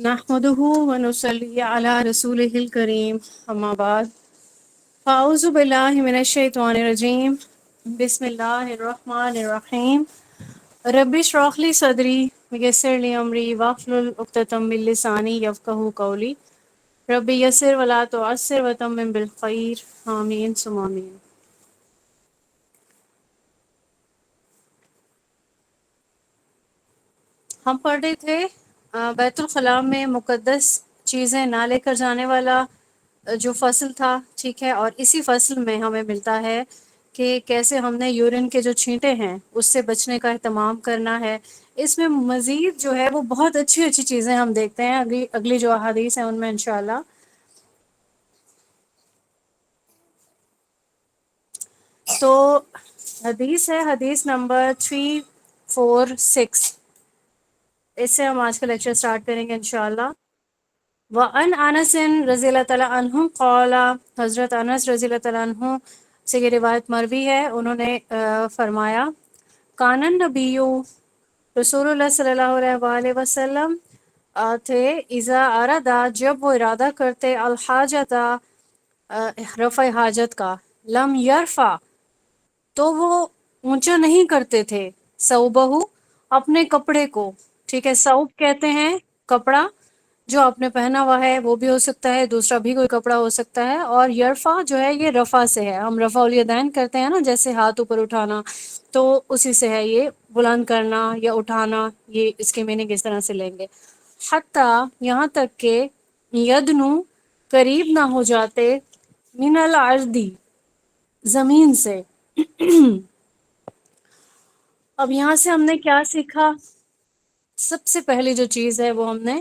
نحمده ونصلي على رسوله الكريم اما بعد فاعوذ بالله من الشیطان الرجیم بسم اللہ الرحمن الرحیم رب اشرح لي صدری ويسر لي امری واحلل عقدۃ من لسانی یفقهوا قولی رب یسر ولا تعسر وتمم بالخیر آمین ثم آمین۔ ہم پڑھ رہے تھے بیت الخلاء میں مقدس چیزیں نہ لے کر جانے والا جو فصل تھا، ٹھیک ہے، اور اسی فصل میں ہمیں ملتا ہے کہ کیسے ہم نے یورین کے جو چھینٹے ہیں اس سے بچنے کا اہتمام کرنا ہے۔ اس میں مزید جو ہے وہ بہت اچھی اچھی چیزیں ہم دیکھتے ہیں، اگلی جو احادیث ہیں ان میں انشاءاللہ۔ تو حدیث ہے، حدیث نمبر 346، اس سے ہم آج کا لیکچر سٹارٹ کریں گے انشاءاللہ۔ وَعَنْ أَنَسٍ رضی اللہ تعالیٰ عنہ قال، حضرت انس رضی اللہ تعالیٰ عنہ سے یہ روایت مروی ہے، انہوں نے فرمایا کان النبی، رسول اللہ صلی اللہ علیہ وآلہ وسلم تھے، اذا اردا، جب وہ ارادہ کرتے، الحاجت، رفع حاجت کا، لم یرفع، تو وہ اونچا نہیں کرتے تھے، ثوبہ، اپنے کپڑے کو، ٹھیک ہے، ثوب کہتے ہیں کپڑا جو آپ نے پہنا ہوا ہے، وہ بھی ہو سکتا ہے، دوسرا بھی کوئی کپڑا ہو سکتا ہے، اور یرفع جو ہے یہ رفع سے ہے، ہم رفع الیدین کرتے ہیں نا، جیسے ہاتھ اوپر اٹھانا، تو اسی سے ہے یہ بلند کرنا یا اٹھانا، یہ اس کے میننگ اس طرح سے لیں گے۔ حتیٰ، یہاں تک کہ یدنو، قریب نہ ہو جاتے، من الارضی، زمین سے۔ اب یہاں سے ہم نے کیا سیکھا؟ سب سے پہلی جو چیز ہے وہ ہم نے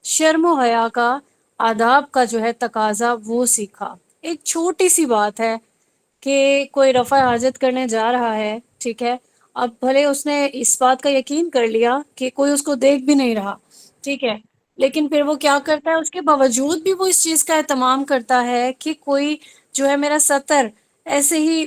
شرم و حیا کا، آداب کا جو ہے تقاضا، وہ سیکھا۔ ایک چھوٹی سی بات ہے کہ کوئی رفع حاجت کرنے جا رہا ہے، ٹھیک ہے، اب بھلے اس نے اس بات کا یقین کر لیا کہ کوئی اس کو دیکھ بھی نہیں رہا، ٹھیک ہے، لیکن پھر وہ کیا کرتا ہے، اس کے باوجود بھی وہ اس چیز کا اہتمام کرتا ہے کہ کوئی جو ہے میرا ستر ایسے ہی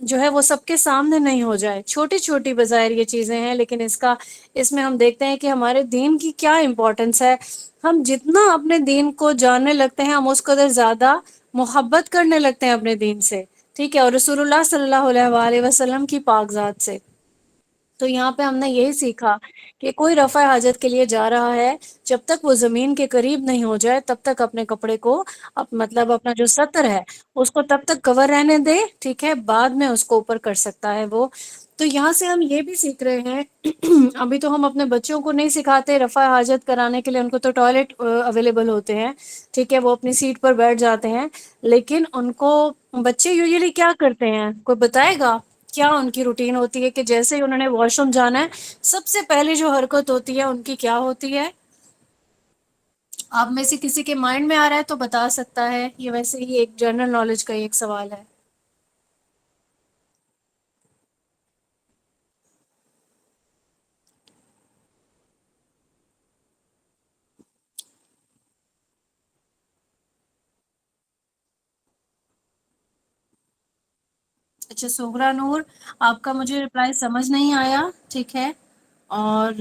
جو ہے وہ سب کے سامنے نہیں ہو جائے۔ چھوٹی چھوٹی بظاہر یہ چیزیں ہیں، لیکن اس میں ہم دیکھتے ہیں کہ ہمارے دین کی کیا امپورٹنس ہے۔ ہم جتنا اپنے دین کو جاننے لگتے ہیں، ہم اس قدر زیادہ محبت کرنے لگتے ہیں اپنے دین سے، ٹھیک ہے، اور رسول اللہ صلی اللہ علیہ وآلہ وسلم کی پاک ذات سے۔ تو یہاں پہ ہم نے یہی سیکھا کہ کوئی رفع حاجت کے لیے جا رہا ہے، جب تک وہ زمین کے قریب نہیں ہو جائے تب تک اپنے کپڑے کو، مطلب اپنا جو سطر ہے اس کو تب تک کور رہنے دے، ٹھیک ہے، بعد میں اس کو اوپر کر سکتا ہے وہ۔ تو یہاں سے ہم یہ بھی سیکھ رہے ہیں، ابھی تو ہم اپنے بچوں کو نہیں سکھاتے رفع حاجت کرانے کے لیے، ان کو تو ٹوائلٹ اویلیبل ہوتے ہیں، ٹھیک ہے، وہ اپنی سیٹ پر بیٹھ جاتے ہیں، لیکن ان کو بچے یوزلی کیا کرتے ہیں، کوئی بتائے گا کیا ان کی روٹین ہوتی ہے کہ جیسے ہی انہوں نے واش روم جانا ہے، سب سے پہلے جو حرکت ہوتی ہے ان کی کیا ہوتی ہے؟ آپ میں سے کسی کے مائنڈ میں آ رہا ہے تو بتا سکتا ہے، یہ ویسے ہی ایک جنرل نالج کا ایک سوال ہے۔ اچھا سغرا نور، آپ کا مجھے رپلائی سمجھ نہیں آیا، ٹھیک ہے، اور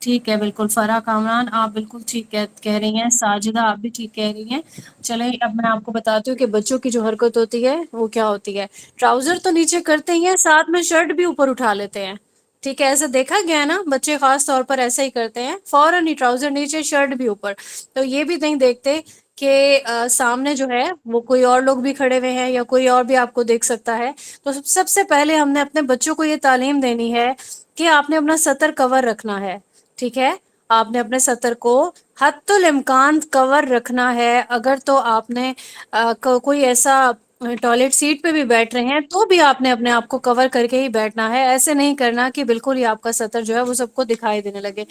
ٹھیک ہے، بالکل فرح کامران آپ بالکل ٹھیک کہہ رہی ہیں، ساجدہ آپ بھی ٹھیک کہہ رہی ہیں۔ چلیں اب میں آپ کو بتاتی ہوں کہ بچوں کی جو حرکت ہوتی ہے وہ کیا ہوتی ہے۔ ٹراؤزر تو نیچے کرتے ہی ہیں، ساتھ میں شرٹ بھی اوپر اٹھا لیتے ہیں، ٹھیک ہے، ایسا دیکھا گیا ہے نا، بچے خاص طور پر ایسا ہی کرتے ہیں، فوراً ہی ٹراؤزر نیچے شرٹ بھی اوپر۔ تو یہ بھی نہیں دیکھتے کہ سامنے جو ہے وہ کوئی اور لوگ بھی کھڑے ہوئے ہیں یا کوئی اور بھی آپ کو دیکھ سکتا ہے۔ تو سب سے پہلے ہم نے اپنے بچوں کو یہ تعلیم دینی ہے کہ آپ نے اپنا سطر کور رکھنا ہے، ٹھیک ہے، آپ نے اپنے سطر کو حتی الامکان کور رکھنا ہے۔ اگر تو آپ نے کوئی ایسا ٹوائلٹ سیٹ پہ بھی بیٹھ رہے ہیں تو بھی آپ نے اپنے آپ کو کور کر کے ہی بیٹھنا ہے، ایسے نہیں کرنا کہ بالکل ہی آپ کا سطر جو ہے وہ سب کو دکھائی دینے لگے۔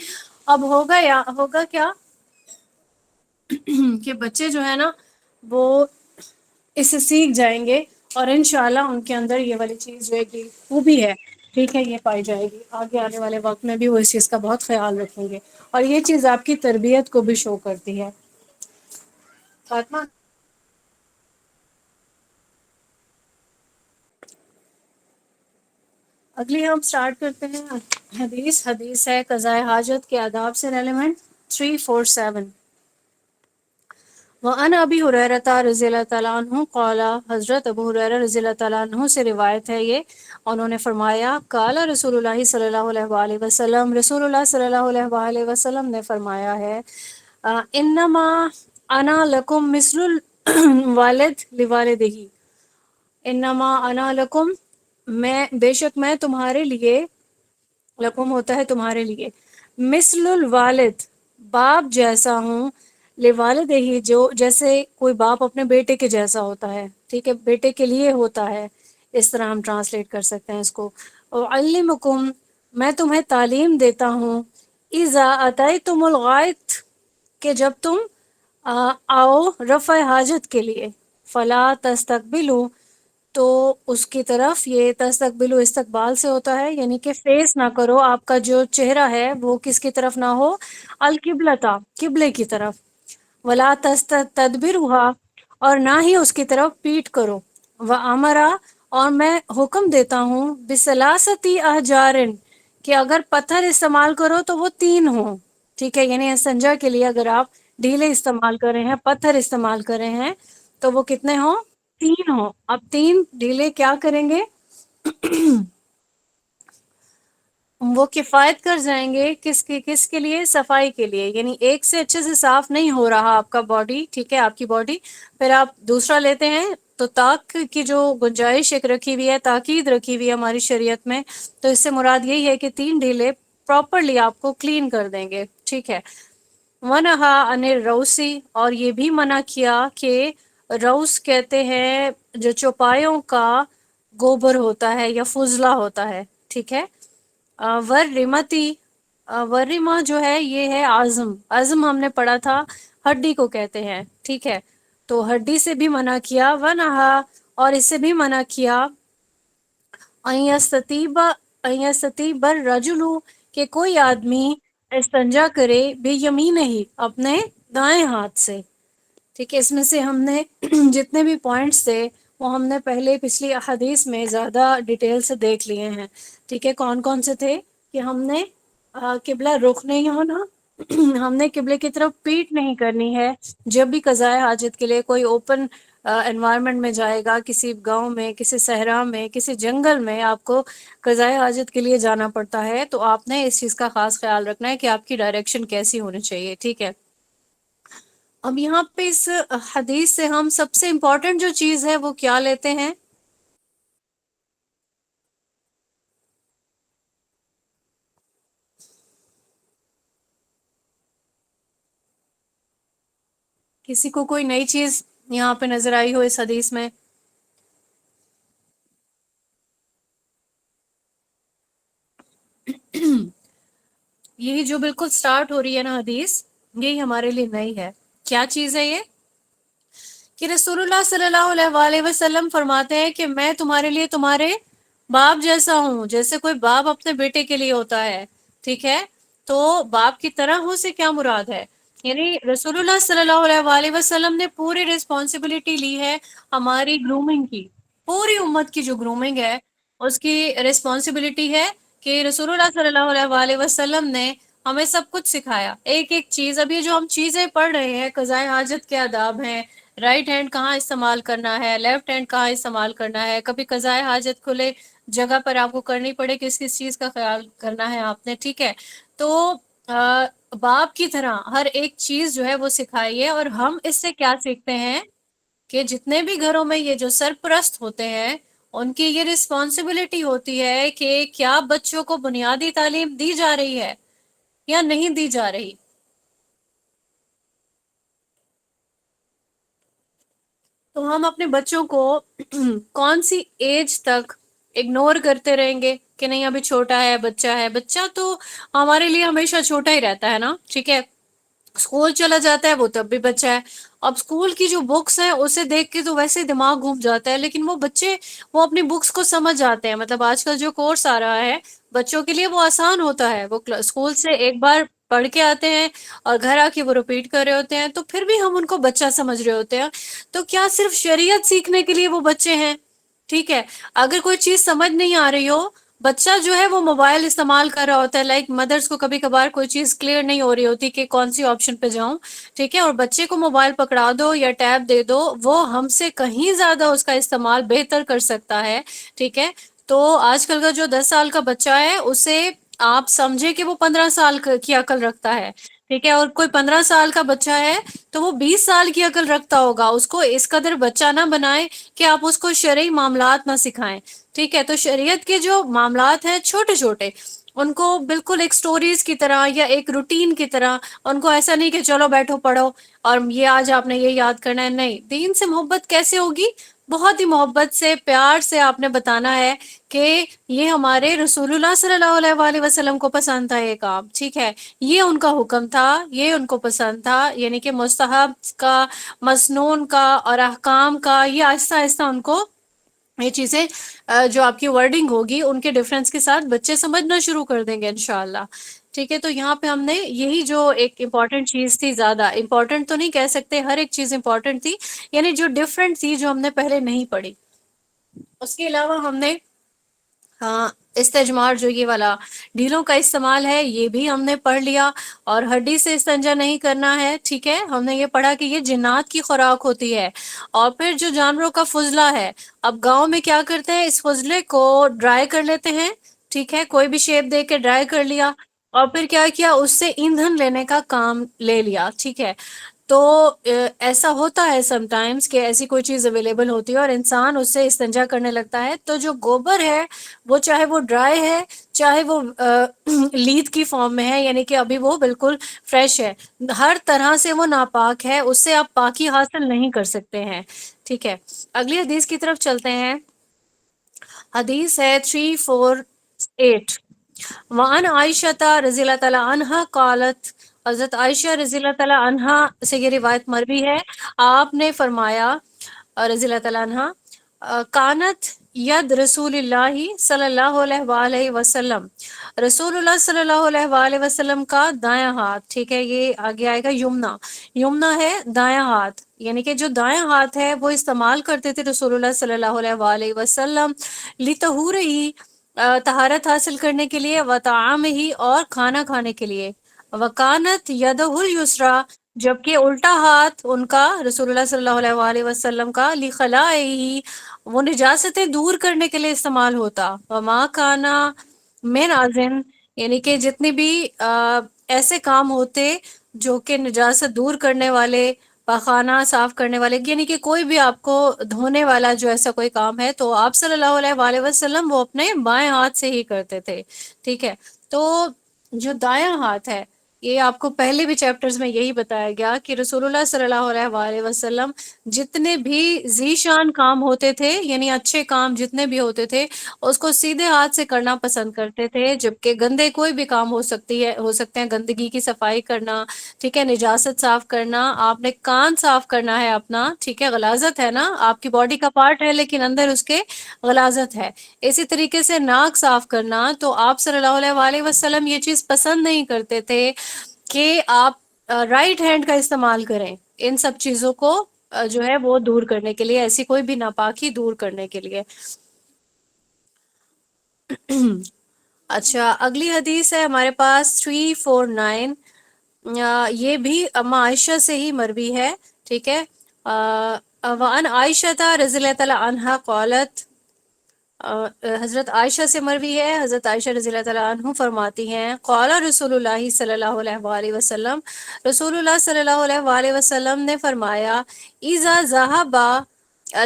اب ہوگا کیا کہ بچے جو ہے نا وہ اس سے سیکھ جائیں گے، اور انشاءاللہ ان کے اندر یہ والی چیز جو ہے کہ خوبی ہے، ٹھیک ہے، یہ پائی جائے گی، آگے آنے والے وقت میں بھی وہ اس چیز کا بہت خیال رکھیں گے، اور یہ چیز آپ کی تربیت کو بھی شو کرتی ہے۔ فاطمہ، اگلی ہم سٹارٹ کرتے ہیں حدیث ہے قضاء حاجت کے آداب سے ریلیونٹ۔ 347. وَعَنْ أَبِي هُرَيْرَةَ رضی اللہ تعالیٰ عنہ قال، حضرت ابو ہریرہ رضی اللہ تعالیٰ عنہ سے روایت ہے یہ، انہوں نے فرمایا قال رسول اللہ صلی اللہ علیہ وآلہ وسلم، رسول اللہ صلی اللہ علیہ وآلہ وسلم نے فرمایا ہے انما انا لکم مثل الوالد لوالدہ، انما انا لکم، میں بے شک میں تمہارے لیے، لکم ہوتا ہے تمہارے لیے، مثل الوالد باپ جیسا ہوں، لوالد ہی جو جیسے کوئی باپ اپنے بیٹے کے جیسا ہوتا ہے، ٹھیک ہے، بیٹے کے لیے ہوتا ہے، اس طرح ہم ٹرانسلیٹ کر سکتے ہیں اس کو۔ اعلمکم، میں تمہیں تعلیم دیتا ہوں، اذا اتیتم الغائط، کہ جب تم آؤ رفع حاجت کے لیے، فلا تستقبلوا، تو اس کی طرف، یہ تستقبلو استقبال سے ہوتا ہے، یعنی کہ فیس نہ کرو، آپ کا جو چہرہ ہے وہ کس کی طرف نہ ہو، القبلتا، قبلے کی طرف، ولا تدبرها، اور نہ ہی اس کی طرف پیٹ کرو، وامرا، اور میں حکم دیتا ہوں، بثلاثتی احجار، کہ اگر پتھر استعمال کرو تو وہ 3 ہوں، ٹھیک ہے، یعنی استنجا کے لیے اگر آپ ڈھیلے استعمال کر رہے ہیں، پتھر استعمال کر رہے ہیں، تو وہ کتنے ہوں؟ 3 ہوں۔ اب 3 ڈھیلے کیا کریں گے؟ وہ کفایت کر جائیں گے کس کے لیے؟ صفائی کے لیے، یعنی ایک سے اچھے سے صاف نہیں ہو رہا آپ کا باڈی، ٹھیک ہے، آپ کی باڈی، پھر آپ دوسرا لیتے ہیں، تو طاق کی جو گنجائش ایک رکھی ہوئی ہے، تاکید رکھی ہوئی ہے ہماری شریعت میں، تو اس سے مراد یہی ہے کہ 3 ڈھیلے پراپرلی آپ کو کلین کر دیں گے، ٹھیک ہے۔ وَنَہَا عَنِ الرَّوْسِ، اور یہ بھی منع کیا کہ روس کہتے ہیں جو چوپایوں کا گوبر ہوتا ہے یا فضلہ ہوتا ہے، ٹھیک ہے۔ ورمتی، ورما جو ہے یہ ہے عظم، عظم ہم نے پڑھا تھا ہڈی کو کہتے ہیں، ٹھیک ہے، تو ہڈی سے بھی منع کیا، ونہا، اور اس سے بھی منع کیا، ان یستطیب الرجل، کہ کوئی آدمی استنجا کرے، بے یمین ہی، اپنے دائیں ہاتھ سے، ٹھیک ہے۔ اس میں سے ہم نے جتنے بھی پوائنٹس تھے وہ ہم نے پہلے پچھلی احادیث میں زیادہ ڈیٹیل سے دیکھ لیے ہیں، ٹھیک ہے۔ کون کون سے تھے؟ کہ ہم نے قبلہ رخ نہیں ہونا، ہم نے قبلے کی طرف پیٹ نہیں کرنی ہے، جب بھی قضاء حاجت کے لیے کوئی اوپن انوائرمنٹ میں جائے گا، کسی گاؤں میں، کسی صحرا میں، کسی جنگل میں آپ کو قضاء حاجت کے لیے جانا پڑتا ہے، تو آپ نے اس چیز کا خاص خیال رکھنا ہے کہ آپ کی ڈائریکشن کیسی ہونی چاہیے، ٹھیک ہے۔ اب یہاں پہ اس حدیث سے ہم سب سے امپورٹنٹ جو چیز ہے وہ کیا لیتے ہیں؟ کسی کو کوئی نئی چیز یہاں پہ نظر آئی ہو اس حدیث میں؟ یہی جو بالکل سٹارٹ ہو رہی ہے نا حدیث، یہی ہمارے لیے نئی ہے۔ کیا چیز ہے یہ؟ کہ رسول اللہ صلی اللہ علیہ وآلہ وسلم فرماتے ہیں کہ میں تمہارے لیے تمہارے باپ جیسا ہوں، جیسے کوئی باپ اپنے بیٹے کے لیے ہوتا ہے، ٹھیک ہے، تو باپ کی طرح ہوں سے کیا مراد ہے؟ یعنی رسول اللہ صلی اللہ علیہ وآلہ وسلم نے پوری رسپانسبلٹی لی ہے ہماری گرومنگ کی، پوری امت کی جو گرومنگ ہے اس کی رسپانسبلٹی ہے، کہ رسول اللہ صلی اللہ علیہ وآلہ وسلم نے ہمیں سب کچھ سکھایا، ایک ایک چیز۔ ابھی جو ہم چیزیں پڑھ رہے ہیں، قضاء حاجت کے آداب ہیں، رائٹ ہینڈ کہاں استعمال کرنا ہے، لیفٹ ہینڈ کہاں استعمال کرنا ہے، کبھی قضاء حاجت کھلے جگہ پر آپ کو کرنی پڑے کس کس چیز کا خیال کرنا ہے آپ نے، ٹھیک ہے۔ تو باپ کی طرح ہر ایک چیز جو ہے وہ سکھائی ہے، اور ہم اس سے کیا سیکھتے ہیں کہ جتنے بھی گھروں میں یہ جو سرپرست ہوتے ہیں ان کی یہ رسپانسبلٹی ہوتی ہے کہ کیا بچوں کو بنیادی تعلیم دی جا رہی ہے یا نہیں دی جا رہی۔ تو ہم اپنے بچوں کو کون سی ایج تک اگنور کرتے رہیں گے کہ نہیں ابھی چھوٹا ہے، بچہ ہے؟ بچہ تو ہمارے لیے ہمیشہ چھوٹا ہی رہتا ہے نا، ٹھیک ہے، اسکول چلا جاتا ہے وہ تب بھی بچہ ہے۔ اب اسکول کی جو بکس ہیں اسے دیکھ کے تو ویسے دماغ گھوم جاتا ہے، لیکن وہ بچے وہ اپنی بکس کو سمجھ جاتے ہیں، مطلب آج کل جو کورس آ رہا ہے بچوں کے لیے وہ آسان ہوتا ہے، وہ اسکول سے ایک بار پڑھ کے آتے ہیں اور گھر آ کے وہ رپیٹ کر رہے ہوتے ہیں، تو پھر بھی ہم ان کو بچہ سمجھ رہے ہوتے ہیں۔ تو کیا صرف شریعت سیکھنے کے لیے وہ بچے ہیں؟ ٹھیک ہے، اگر کوئی چیز سمجھ نہیں آ رہی ہو بچہ جو ہے وہ موبائل استعمال کر رہا ہوتا ہے، لائک مدرس کو کبھی کبھار کوئی چیز کلیئر نہیں ہو رہی ہوتی کہ کون سی آپشن پہ جاؤں، ٹھیک ہے، اور بچے کو موبائل پکڑا دو یا ٹیب دے دو، وہ ہم سے کہیں زیادہ اس کا استعمال بہتر کر سکتا ہے، ٹھیک ہے۔ تو آج کل کا جو 10 سال کا بچہ ہے اسے آپ سمجھے کہ وہ 15 سال کی عقل رکھتا ہے، ٹھیک ہے، اور کوئی 15 سال کا بچہ ہے تو وہ 20 سال کی عقل رکھتا ہوگا، اس کو اس قدر بچہ نہ بنائے کہ آپ اس کو شرعی معاملات نہ سکھائیں، ٹھیک ہے۔ تو شریعت کے جو معاملات ہیں چھوٹے چھوٹے، ان کو بالکل ایک سٹوریز کی طرح یا ایک روٹین کی طرح، ان کو ایسا نہیں کہ چلو بیٹھو پڑھو اور یہ آج آپ نے یہ یاد کرنا ہے، نہیں، دین سے محبت کیسے ہوگی؟ بہت ہی محبت سے، پیار سے آپ نے بتانا ہے کہ یہ ہمارے رسول اللہ صلی اللہ علیہ وآلہ وسلم کو پسند تھا یہ کام، ٹھیک ہے، یہ ان کا حکم تھا، یہ ان کو پسند تھا، یعنی کہ مستحب کا، مسنون کا اور احکام کا، یہ آہستہ آہستہ ان کو یہ چیزیں جو آپ کی ورڈنگ ہوگی ان کے ڈفرینس کے ساتھ بچے سمجھنا شروع کر دیں گے انشاءاللہ، ٹھیک ہے۔ تو یہاں پہ ہم نے یہی جو ایک امپورٹنٹ چیز تھی، زیادہ امپورٹنٹ تو نہیں کہہ سکتے، ہر ایک چیز امپورٹنٹ تھی، یعنی جو ڈفرینٹ تھی جو ہم نے پہلے نہیں پڑھی۔ اس کے علاوہ ہم نے ہاں استجمار، جو یہ والا ڈھیلوں کا استعمال ہے، یہ بھی ہم نے پڑھ لیا، اور ہڈی سے استنجا نہیں کرنا ہے، ٹھیک ہے، ہم نے یہ پڑھا کہ یہ جنات کی خوراک ہوتی ہے، اور پھر جو جانوروں کا فضلہ ہے، اب گاؤں میں کیا کرتے ہیں، اس فضلے کو ڈرائی کر لیتے ہیں، ٹھیک ہے، کوئی بھی شیپ دے کے ڈرائی کر لیا، اور پھر کیا کیا، اس سے ایندھن لینے کا کام لے لیا، ٹھیک ہے۔ تو ایسا ہوتا ہے سم ٹائمز کہ ایسی کوئی چیز اویلیبل ہوتی ہے اور انسان اس سے استنجا کرنے لگتا ہے، تو جو گوبر ہے وہ چاہے وہ ڈرائی ہے، چاہے وہ لید کی فارم میں ہے، یعنی کہ ابھی وہ بالکل فریش ہے، ہر طرح سے وہ ناپاک ہے، اس سے آپ پاکی حاصل نہیں کر سکتے ہیں، ٹھیک ہے۔ اگلی حدیث کی طرف چلتے ہیں، حدیث ہے 348، وعن عائشہ رضی اللہ تعالی عنہا قالت، حضرت عائشہ رضی اللہ تعالی عنہا سے یہ روایت مروی ہے، آپ نے فرمایا، رضی اللہ تعالی عنہا، کانت ید رسول اللہ صلی اللہ علیہ وآلہ وسلم، رسول اللہ صلی اللہ علیہ وآلہ وسلم کا دایاں ہاتھ، ٹھیک ہے، یہ آگے آئے گا یمنا، یمنا ہے دایاں ہاتھ، یعنی کہ جو دایاں ہاتھ ہے وہ استعمال کرتے تھے رسول اللہ صلی اللہ علیہ وآلہ وسلم لطہور ہی، طہارت حاصل کرنے کے لیے، وطعام ہی، اور کھانا کھانے کے لیے، وکانت یدہ الیسریٰ، جبکہ الٹا ہاتھ ان کا، رسول اللہ صلی اللہ علیہ وآلہ وسلم کا، لخلائہ، وہ نجاستیں دور کرنے کے لیے استعمال ہوتا، وما کانا من ازن، یعنی کہ جتنے بھی ایسے کام ہوتے جو کہ نجاست دور کرنے والے، پاخانہ صاف کرنے والے، یعنی کہ کوئی بھی آپ کو دھونے والا جو ایسا کوئی کام ہے تو آپ صلی اللہ علیہ وآلہ وسلم وہ اپنے بائیں ہاتھ سے ہی کرتے تھے، ٹھیک ہے۔ تو جو دایاں ہاتھ ہے، یہ آپ کو پہلے بھی چیپٹرز میں یہی بتایا گیا کہ رسول اللہ صلی اللہ علیہ وآلہ وسلم جتنے بھی ذیشان کام ہوتے تھے، یعنی اچھے کام جتنے بھی ہوتے تھے، اس کو سیدھے ہاتھ سے کرنا پسند کرتے تھے، جبکہ گندے کوئی بھی کام ہو سکتے ہیں، گندگی کی صفائی کرنا، ٹھیک ہے، نجاست صاف کرنا، آپ نے کان صاف کرنا ہے اپنا، ٹھیک ہے، غلاظت ہے نا، آپ کی باڈی کا پارٹ ہے لیکن اندر اس کے غلاظت ہے، اسی طریقے سے ناک صاف کرنا، تو آپ صلی اللہ علیہ وآلہ وسلم یہ چیز پسند نہیں کرتے تھے کہ آپ رائٹ ہینڈ کا استعمال کریں ان سب چیزوں کو جو ہے وہ دور کرنے کے لیے، ایسی کوئی بھی ناپاکی دور کرنے کے لیے۔ اچھا، اگلی حدیث ہے ہمارے پاس 349، یہ بھی اما عائشہ سے ہی مروی ہے، ٹھیک ہے، وعن عائشہ رضی اللہ تعالی عنہا قالت، حضرت عائشہ سے مروی ہے، حضرت عائشہ رضی اللہ تعالیٰ عنہ فرماتی ہیں، قال رسول اللہ صلی اللہ علیہ وآلہ وسلم، رسول اللہ صلی اللہ علیہ وآلہ وسلم نے فرمایا، اذا ذهب،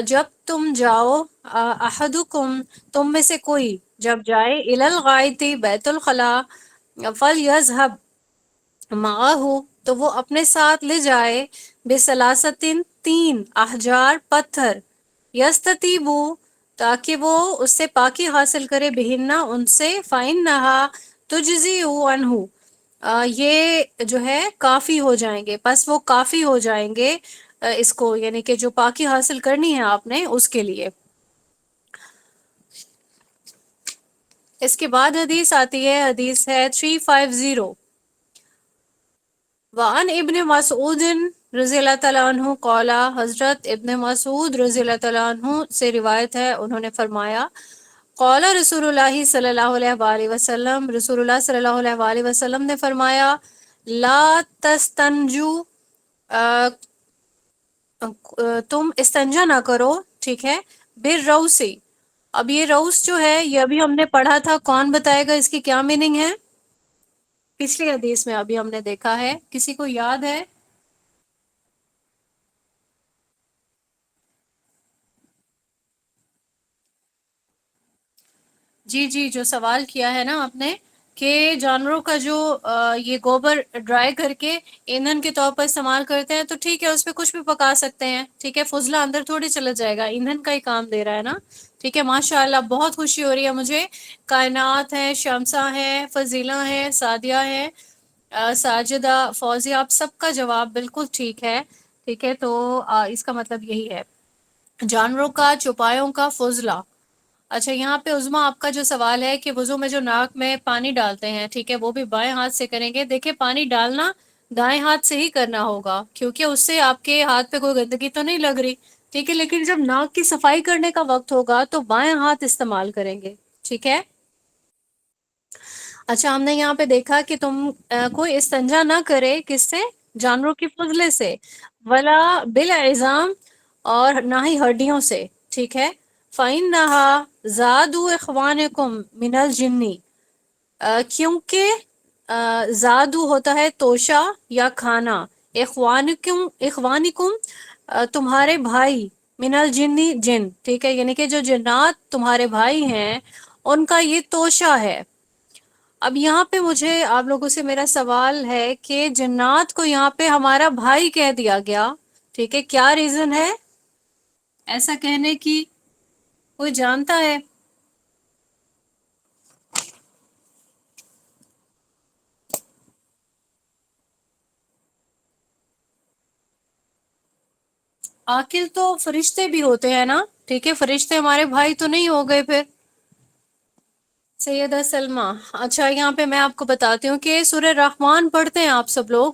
جب تم جاؤ، احدکم، تم میں سے کوئی جب جائے، الی الغائط، بیت الخلاء، فلیذهب معہ، تو وہ اپنے ساتھ لے جائے، بثلاثۃ، 3 احجار، پتھر، یستطیبو، تاکہ وہ اس سے پاکی حاصل کرے، بہنہ، ان سے، فإنہا تجزی عنہ، یہ جو ہے کافی ہو جائیں گے، پس وہ کافی ہو جائیں گے اس کو، یعنی کہ جو پاکی حاصل کرنی ہے آپ نے اس کے لیے۔ اس کے بعد حدیث آتی ہے، حدیث ہے 350، وعن ابن مسعود رضی اللہ تعالیٰ عنہ قالا، حضرت ابن مسعود رضی اللہ تعالیٰ عنہ سے روایت ہے، انہوں نے فرمایا، قال رسول اللہ صلی اللہ علیہ وآلہ وسلم، رسول اللہ صلی اللہ علیہ وآلہ وسلم نے فرمایا، لا تستنجو، تم استنجا نہ کرو، ٹھیک ہے، بالروسی۔ اب یہ روس جو ہے یہ ابھی ہم نے پڑھا تھا، کون بتائے گا اس کی کیا میننگ ہے؟ پچھلی حدیث میں ابھی ہم نے دیکھا ہے، کسی کو یاد ہے؟ جی جی، جو سوال کیا ہے نا آپ نے کہ جانوروں کا جو یہ گوبر ڈرائی کر کے ایندھن کے طور پر استعمال کرتے ہیں، تو ٹھیک ہے، اس پہ کچھ بھی پکا سکتے ہیں، ٹھیک ہے، فضلہ اندر تھوڑی چلا جائے گا، ایندھن کا ہی کام دے رہا ہے نا، ٹھیک ہے، ماشاء اللہ، بہت خوشی ہو رہی ہے مجھے۔ کائنات ہے، شمسہ ہے، فضیلہ ہے، سعدیہ ہے، ساجدہ، فوزیہ، آپ سب کا جواب بالکل ٹھیک ہے، ٹھیک ہے، تو اس کا مطلب یہی ہے، جانوروں کا، چوپایوں کا فضلہ۔ اچھا، یہاں پہ عظما آپ کا جو سوال ہے کہ وضو میں جو ناک میں پانی ڈالتے ہیں، ٹھیک ہے، وہ بھی بائیں ہاتھ سے کریں گے۔ دیکھیں، پانی ڈالنا دائیں ہاتھ سے ہی کرنا ہوگا، کیونکہ اس سے آپ کے ہاتھ پہ کوئی گندگی تو نہیں لگ رہی، ٹھیک ہے، لیکن جب ناک کی صفائی کرنے کا وقت ہوگا تو بائیں ہاتھ استعمال کریں گے، ٹھیک ہے۔ اچھا، ہم نے یہاں پہ دیکھا کہ تم کوئی استنجا نہ کرے، کس سے؟ جانوروں کی فضلے سے، ولا بالعظام، اور نہ ہی ہڈیوں سے، ٹھیک ہے۔ فَإِنَّهَا زَادُ إِخْوَانِكُمْ مِنَ الْجِنِّ، کیونکہ زادو ہوتا ہے توشہ یا کھانا، اخوانکم تمہارے بھائی، من الجنی جن، ٹھیک ہے، یعنی کہ جو جنات تمہارے بھائی ہیں ان کا یہ توشہ ہے۔ اب یہاں پہ مجھے آپ لوگوں سے میرا سوال ہے کہ جنات کو یہاں پہ ہمارا بھائی کہہ دیا گیا، ٹھیک ہے، کیا ریزن ہے ایسا کہنے کی؟ کوئی جانتا ہے؟ عاقل تو فرشتے بھی ہوتے ہیں نا، ٹھیک ہے، فرشتے ہمارے بھائی تو نہیں ہو گئے پھر؟ سیدہ سلمہ، اچھا، یہاں پہ میں آپ کو بتاتی ہوں کہ سورہ رحمان پڑھتے ہیں آپ سب لوگ،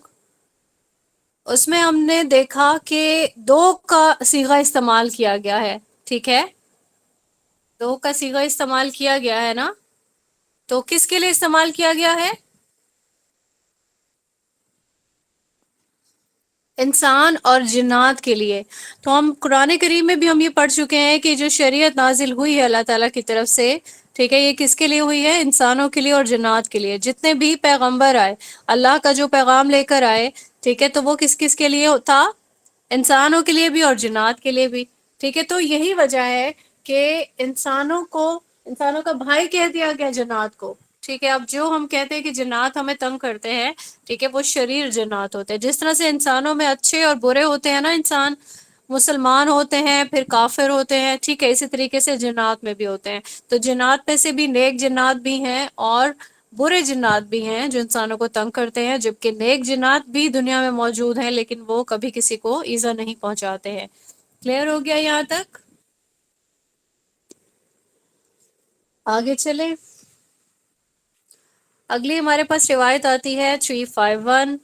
اس میں ہم نے دیکھا کہ دو کا صیغہ استعمال کیا گیا ہے، ٹھیک ہے، دو کا صیغہ استعمال کیا گیا ہے نا، تو کس کے لیے استعمال کیا گیا ہے؟ انسان اور جنات کے لیے۔ تو ہم قرآن کریم میں بھی ہم یہ پڑھ چکے ہیں کہ جو شریعت نازل ہوئی ہے اللہ تعالیٰ کی طرف سے، ٹھیک ہے، یہ کس کے لیے ہوئی ہے؟ انسانوں کے لیے اور جنات کے لیے۔ جتنے بھی پیغمبر آئے، اللہ کا جو پیغام لے کر آئے، ٹھیک ہے، تو وہ کس کس کے لیے تھا؟ انسانوں کے لیے بھی اور جنات کے لیے بھی، ٹھیک ہے، تو یہی وجہ ہے کہ انسانوں کا بھائی کہہ دیا گیا جنات کو، ٹھیک ہے۔ اب جو ہم کہتے ہیں کہ جنات ہمیں تنگ کرتے ہیں، ٹھیک ہے، وہ شریر جنات ہوتے ہیں، جس طرح سے انسانوں میں اچھے اور برے ہوتے ہیں نا، انسان مسلمان ہوتے ہیں پھر کافر ہوتے ہیں، ٹھیک ہے، اسی طریقے سے جنات میں بھی ہوتے ہیں۔ تو جنات میں سے بھی نیک جنات بھی ہیں اور برے جنات بھی ہیں جو انسانوں کو تنگ کرتے ہیں، جبکہ نیک جنات بھی دنیا میں موجود ہیں لیکن وہ کبھی کسی کو ایذا نہیں پہنچاتے ہیں۔ کلیئر ہو گیا یہاں تک؟ آگے چلیں، اگلی ہمارے پاس روایت آتی ہے 351،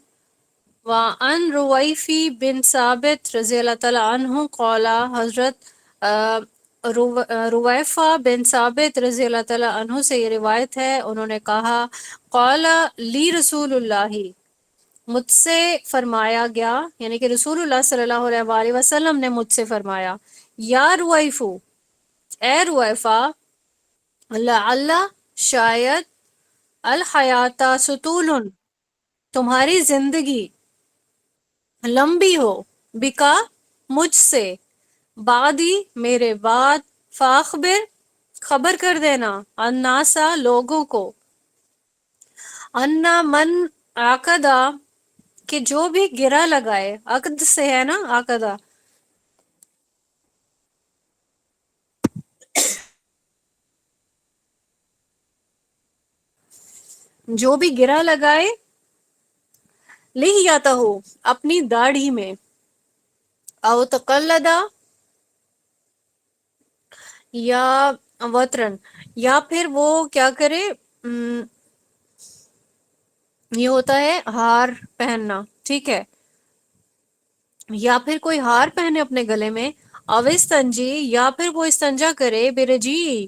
وعن رویفی بن ثابت رضی اللہ تعالیٰ عنہ قال، حضرت رویفہ بن ثابت رضی اللہ تعالیٰ عنہ سے یہ روایت ہے، انہوں نے کہا، قال لی رسول اللہ، مجھ سے فرمایا گیا، یعنی کہ رسول اللہ صلی اللہ علیہ وآلہ وسلم نے مجھ سے فرمایا، یا رویفو، اے رویفہ، لعل، شاید، الحیات ستول، تمہاری زندگی لمبی ہو، بکا، مجھ سے، بعدی، میرے بعد، فاخبر، خبر کر دینا، الناسا، لوگوں کو، انا من عقدہ، کہ جو بھی گرہ لگائے، عقد سے ہے نا عقدہ، جو بھی گرہ لگائے، لحیتہ، اپنی داڑھی میں، او تقلدہ، یا وطرن، یا پھر وہ کیا کرے، یہ ہوتا ہے ہار پہننا، ٹھیک ہے، یا پھر کوئی ہار پہنے اپنے گلے میں، اوستنجی، یا پھر وہ استنجا کرے، برجی،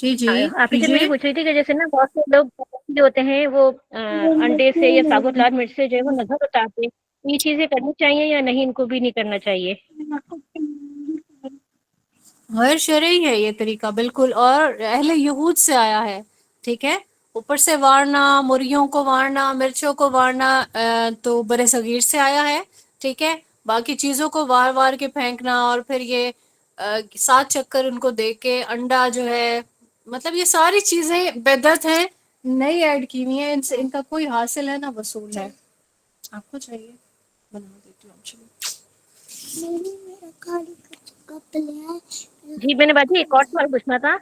جی جی آپ ٹیچر میں کیجیے. یہ پوچھ رہی تھی کہ جیسے نا بہت سے لوگ جو ہوتے ہیں وہ انڈے سے یا ثابوت لال مرچ سے جو ہے وہ نظر اتارتے ہیں. یہ چیزیں کرنی چاہیے یا نہیں، ان کو بھی نہیں کرنا چاہیے؟ غیر شرعی ہے یہ طریقہ بالکل، اور اہل یہود سے آیا ہے. ٹھیک ہے، اوپر سے وارنا، مرغیوں کو وارنا، مرچوں کو وارنا تو برے صغیر سے آیا ہے. ٹھیک ہے، باقی چیزوں کو وار وار کے پھینکنا، اور پھر یہ 7 چکر ان کو دے کے انڈا جو ہے، مطلب یہ ساری چیزیں بدعت ہیں، نئی ایڈ کی ہوئی ہیں. ان سے ان کا کوئی حاصل ہے نہ وصول ہے. آپ کو چاہیے بنا دیتی ہوں. جی میں نے باجی ایک اور سوال پوچھنا تھا.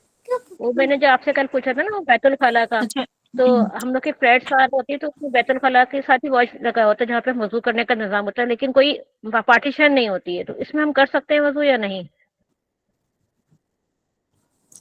وہ میں نے جو آپ سے کل پوچھا تھا نا وہ بیت الخلاء کا، اچھا. تو ہم لوگ کے فلیٹ ساتھ ہوتی ہے تو اس میں بیت الخلاء کے ساتھ ہی واش لگا ہوتا ہے جہاں پہ وضو کرنے کا نظام ہوتا ہے، لیکن کوئی پارٹیشن نہیں ہوتی ہے، تو اس میں ہم کر سکتے ہیں وضو یا نہیں؟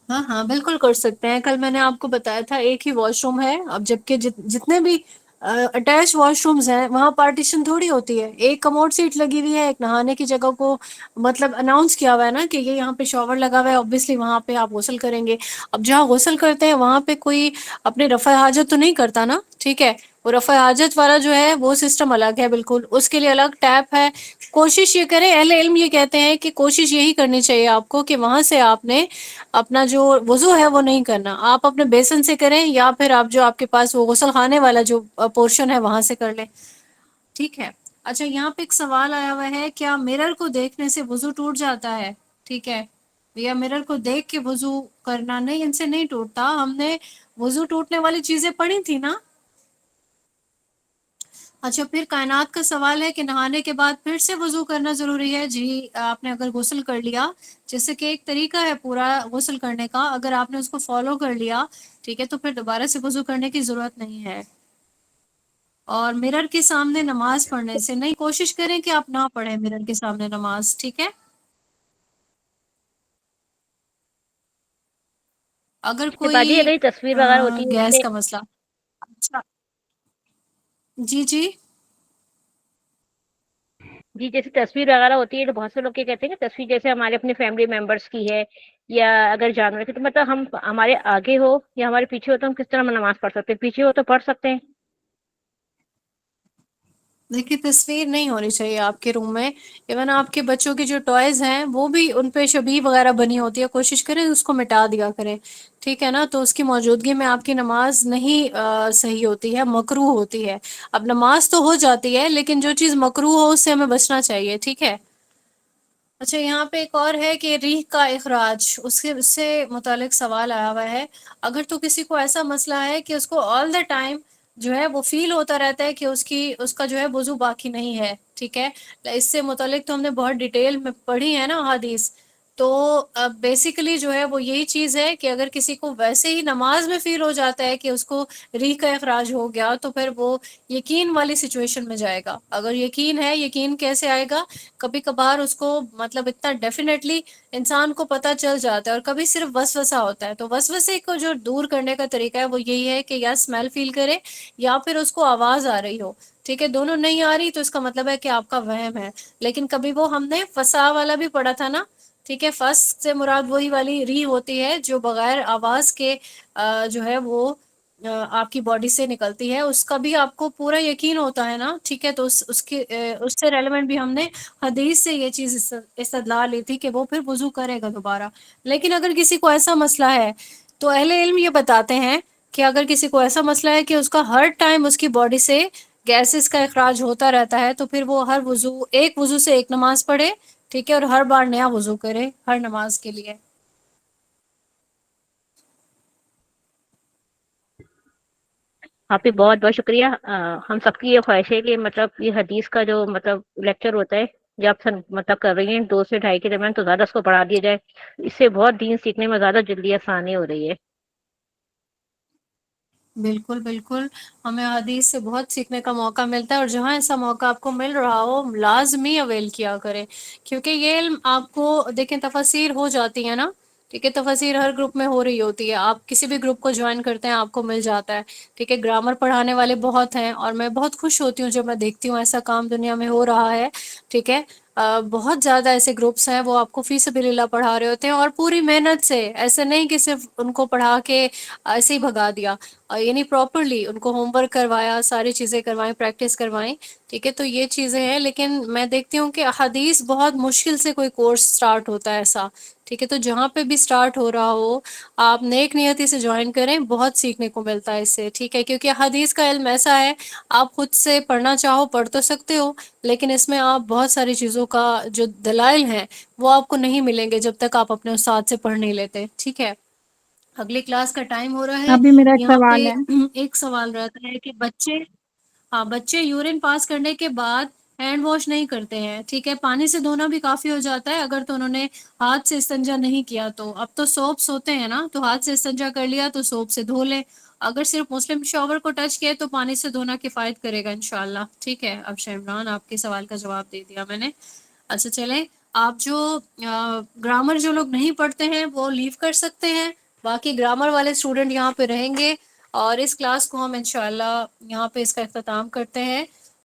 ہاں ہاں بالکل کر سکتے ہیں. کل میں نے آپ کو بتایا تھا ایک ہی واش روم ہے. اب جبکہ جتنے بھی اٹیچ واش رومز ہیں وہاں پارٹیشن تھوڑی ہوتی ہے. ایک کموڈ سیٹ لگی ہوئی ہے، ایک نہانے کی جگہ کو مطلب اناؤنس کیا ہوا ہے نا کہ یہ یہاں پہ شاور لگا ہوا ہے، اوبویسلی وہاں پہ آپ غسل کریں گے. اب جہاں غسل کرتے ہیں وہاں پہ کوئی اپنے رفع حاجت تو نہیں کرتا نا. ٹھیک ہے، وہ رفع حاجت والا جو ہے وہ سسٹم الگ ہے بالکل، اس کے لیے الگ ٹیپ ہے. کوشش یہ کریں، اہل علم یہ کہتے ہیں کہ کوشش یہی کرنی چاہیے آپ کو کہ وہاں سے آپ نے اپنا جو وضو ہے وہ نہیں کرنا. آپ اپنے بیسن سے کریں، یا پھر آپ جو آپ کے پاس وہ غسل خانے والا جو پورشن ہے وہاں سے کر لیں. ٹھیک ہے. اچھا یہاں پہ ایک سوال آیا ہوا ہے، کیا مرر کو دیکھنے سے وضو ٹوٹ جاتا ہے؟ ٹھیک ہے، یا مرر کو دیکھ کے وضو کرنا؟ نہیں، ان سے نہیں ٹوٹتا. ہم نے وضو ٹوٹنے والی چیزیں پڑھی تھی نا. اچھا پھر کائنات کا سوال ہے کہ نہانے کے بعد پھر سے وضو کرنا ضروری ہے. جی آپ نے اگر غسل کر لیا، جیسے کہ ایک طریقہ ہے پورا غسل کرنے کا، اگر آپ نے اس کو فالو کر لیا ٹھیک ہے تو پھر دوبارہ سے وضو کرنے کی ضرورت نہیں ہے. اور مرر کے سامنے نماز پڑھنے سے نہیں، کوشش کریں کہ آپ نہ پڑھیں مرر کے سامنے نماز. ٹھیک ہے، اگر جیسے باجی کوئی اگر یہ تصویر وغیرہ ہوتی ہے گیس جیسے، کا مسئلہ. اچھا جی جی جی جیسے تصویر وغیرہ ہوتی ہے تو بہت سے لوگ یہ کہتے ہیں کہ تصویر جیسے ہمارے اپنے فیملی ممبرس کی ہے یا اگر جانور کی، تو مطلب ہم ہمارے آگے ہو یا ہمارے پیچھے ہو تو ہم کس طرح نماز پڑھ سکتے ہیں؟ پیچھے ہو تو پڑھ سکتے ہیں؟ دیکھیے تصویر نہیں ہونی چاہیے آپ کے روم میں. ایون آپ کے بچوں کے جو ٹوائز ہیں وہ بھی ان پہ شبیہ وغیرہ بنی ہوتی ہے، کوشش کریں اس کو مٹا دیا کریں. ٹھیک ہے نا، تو اس کی موجودگی میں آپ کی نماز نہیں صحیح ہوتی ہے، مکروہ ہوتی ہے. اب نماز تو ہو جاتی ہے لیکن جو چیز مکروہ ہو اس سے ہمیں بچنا چاہیے. ٹھیک ہے. اچھا یہاں پہ ایک اور ہے کہ ریح کا اخراج، اس سے متعلق سوال آیا ہوا ہے. اگر تو کسی کو ایسا مسئلہ ہے کہ اس کو آل دا ٹائم جو ہے وہ فیل ہوتا رہتا ہے کہ اس کا جو ہے وضو باقی نہیں ہے. ٹھیک ہے، اس سے متعلق تو ہم نے بہت ڈیٹیل میں پڑھی ہے نا احادیث. تو بیسیکلی جو ہے وہ یہی چیز ہے کہ اگر کسی کو ویسے ہی نماز میں فیل ہو جاتا ہے کہ اس کو ریح کا اخراج ہو گیا تو پھر وہ یقین والی سچویشن میں جائے گا. اگر یقین ہے، یقین کیسے آئے گا؟ کبھی کبھار اس کو مطلب اتنا ڈیفینیٹلی انسان کو پتہ چل جاتا ہے، اور کبھی صرف وسوسہ ہوتا ہے. تو وسوسے کو جو دور کرنے کا طریقہ ہے وہ یہی ہے کہ یا اسمیل فیل کرے یا پھر اس کو آواز آ رہی ہو. ٹھیک ہے، دونوں نہیں آ رہی تو اس کا مطلب ہے کہ آپ کا وہم ہے. لیکن کبھی وہ ہم نے فسا والا بھی پڑھا تھا نا. ٹھیک ہے، فس سے مراد وہی والی ری ہوتی ہے جو بغیر آواز کے جو ہے وہ آپ کی باڈی سے نکلتی ہے. اس کا بھی آپ کو پورا یقین ہوتا ہے نا. ٹھیک ہے، تو اس سے ریلیونٹ بھی ہم نے حدیث سے یہ چیز استدلال لی تھی کہ وہ پھر وضو کرے گا دوبارہ. لیکن اگر کسی کو ایسا مسئلہ ہے تو اہل علم یہ بتاتے ہیں کہ اگر کسی کو ایسا مسئلہ ہے کہ اس کا ہر ٹائم اس کی باڈی سے گیسز کا اخراج ہوتا رہتا ہے تو پھر وہ ہر ایک وضو سے ایک نماز پڑھے. ٹھیک ہے، اور ہر بار نیا وضو کرے ہر نماز کے لیے. آپ بھی بہت بہت شکریہ. ہم سب کی یہ خواہش ہے کہ مطلب یہ حدیث کا جو مطلب لیکچر ہوتا ہے جو آپ مطلب کر رہی ہیں 2 سے 2:30 کے درمیان، تو زیادہ اس کو بڑھا دیا جائے. اس سے بہت دین سیکھنے میں زیادہ جلدی آسانی ہو رہی ہے. بالکل بالکل، ہمیں حدیث سے بہت سیکھنے کا موقع ملتا ہے، اور جہاں ایسا موقع آپ کو مل رہا ہو لازمی اویل کیا کرے. کیونکہ یہ علم آپ کو دیکھیں تفسیر ہو جاتی ہے نا. ٹھیک ہے، تفسیر ہر گروپ میں ہو رہی ہوتی ہے. آپ کسی بھی گروپ کو جوائن کرتے ہیں آپ کو مل جاتا ہے. ٹھیک ہے، گرامر پڑھانے والے بہت ہیں اور میں بہت خوش ہوتی ہوں جب میں دیکھتی ہوں ایسا کام دنیا میں ہو رہا ہے. ٹھیک ہے، بہت زیادہ ایسے گروپس ہیں وہ آپ کو فی سبیل اللہ پڑھا رہے ہوتے ہیں اور پوری محنت سے، ایسے نہیں کہ صرف ان کو پڑھا کے ایسے ہی بھگا دیا، یعنی پراپرلی ان کو ہوم ورک کروایا، ساری چیزیں کروائیں، پریکٹس کروائیں، ٹھیک ہے. تو یہ چیزیں ہیں. لیکن میں دیکھتی ہوں کہ حدیث بہت مشکل سے کوئی کورس سٹارٹ ہوتا ہے ایسا، ٹھیک ہے. تو جہاں پہ بھی سٹارٹ ہو رہا ہو آپ نیک نیتی سے جوائن کریں، بہت سیکھنے کو ملتا ہے اس سے، ٹھیک ہے. کیونکہ حدیث کا علم ایسا ہے آپ خود سے پڑھنا چاہو پڑھ تو سکتے ہو، لیکن اس میں آپ بہت ساری چیزوں کا جو دلائل ہیں وہ آپ کو نہیں ملیں گے جب تک آپ اپنے استاد سے پڑھ نہیں لیتے، ٹھیک ہے. اگلی کلاس کا ٹائم ہو رہا ہے. ابھی میرا ایک یہاں پہ سوال ہے. ایک سوال رہتا ہے کہ بچے، ہاں بچے یورین پاس کرنے کے بعد ہینڈ واش نہیں کرتے ہیں، ٹھیک ہے. پانی سے دھونا بھی کافی ہو جاتا ہے اگر تو انہوں نے ہاتھ سے استنجا نہیں کیا تو. اب تو سوپس ہوتے ہیں نا، تو ہاتھ سے استنجا کر لیا تو سوپ سے دھو لیں. اگر صرف مسلم شاور کو ٹچ کیا تو پانی سے دھونا کفایت کرے گا انشاءاللہ، ٹھیک ہے. اب شمران آپ کے سوال کا جواب دے دیا میں نے. اچھا چلیں، آپ جو گرامر جو لوگ نہیں پڑھتے ہیں وہ لیو کر سکتے ہیں، باقی گرامر والے اسٹوڈنٹ یہاں پہ رہیں گے. اور اس کلاس کو ہم انشاءاللہ یہاں پہ اس کا اختتام کرتے ہیں.